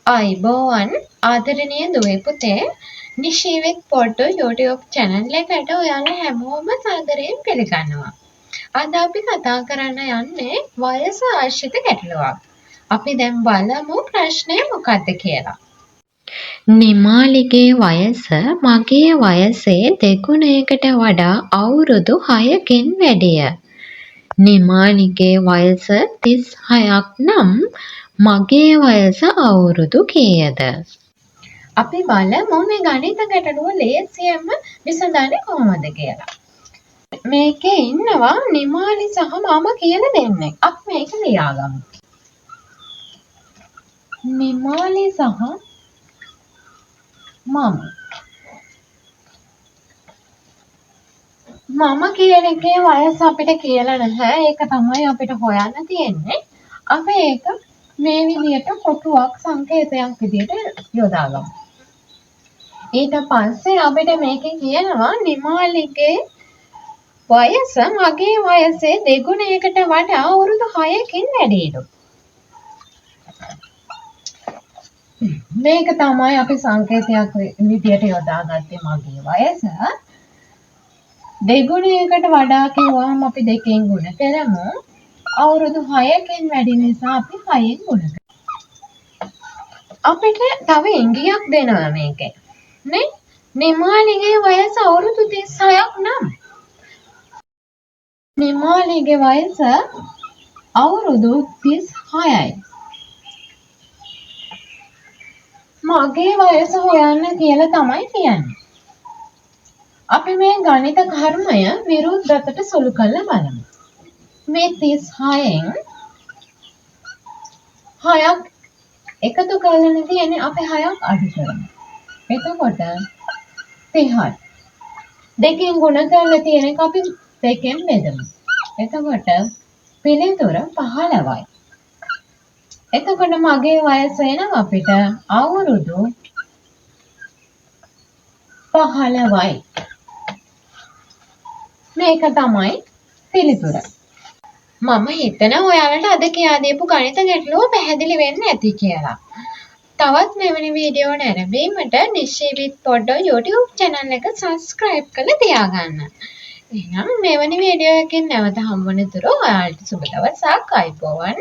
අයිබෝවන් ආදරණීය දුවේ පුතේ නිශීවිත් පොඩ්ඩෝ YouTube channel එකට ඔයාලා හැමෝම සාදරයෙන් පිළිගන්නවා. අද අපි කතා කරන්න යන්නේ වයස ආශ්‍රිත ගැටලුවක්. අපි දැන් බලමු ප්‍රශ්නය මොකක්ද කියලා. නිමාලිගේ වයස මගේ වයසේ දෙගුණයකට වඩා අවුරුදු 6කින් වැඩිය. නිමාලිගේ වයස 36ක් නම් මගේ වයස අවුරුදු කීයද? අපි බලමු මේ ගණිත ගැටලුව ලේසියෙන්ම විසඳන්නේ කොහොමද කියලා. මේකේ ඉන්නවා නිමාලි සහ මම කියලා දෙන්නේ. අපි මේක ලියාගමු. නිමාලි සහ මම. මම කියන එකේ වයස අපිට කියලා නැහැ. ඒක තමයි අපිට හොයන්න තියෙන්නේ. අපි ඒක මේ විදිහට කොටුවක් සංකේතයක් විදිහට යොදාගමු. ඊට පස්සේ අපිට මේකේ කියනවා නිමාලිගේ වයස මගේ වයසේ දෙගුණයකට වඩා අවුරුදු 6කින් වැඩිලු. මේක තමයි අපි සංකේතයක් විදිහට යොදාගත්තේ මගේ වයස. දෙගුණයකට වඩා කිව්වම අපි 2කින් ගුණ කරමු. අවුරුදු 6කින් වැඩි නිසා අපි 6න් ගුණ කරමු. අපිට තව ඉංගියක් දෙනවා මේකේ. නේ? නිමාලිගේ වයස අවුරුදු 36ක් නම් නිමාලිගේ වයස අවුරුදු 36යි. මගේ වයස හොයන්න කියලා තමයි කියන්නේ. අපි මේ ගණිත කර්මය විරුද්ධතට සුළු කරලා බලමු. මේ 36න් 6ක් එකතු කරගෙන තියෙන්නේ අපි 6ක් අඩු කරමු. එතකොට 30යි. 2කින් ගුණ කරලා තියෙන එක අපි 2කින් බෙදමු. එතකොට පිළිතුර 15යි. එතකොට මගේ වයස එනවා අපිට අවුරුදු 15යි. මේක තමයි පිළිතුර. මම හිතනවා ඔයාලට අද කියා දීපු ගණිත ගැටලුව පැහැදිලි වෙන්න ඇති කියලා. තවත් මෙවැනි වීඩියෝ නැරඹීමට නිශීවිත් පොඩ්ඩෝ YouTube channel එක subscribe කරලා තියාගන්න. එහෙනම් මෙවැනි වීඩියෝ එකකින් නැවත හම්බ වෙන තුරු ඔයාලට සුබ දවසක්. අයිබෝවන්.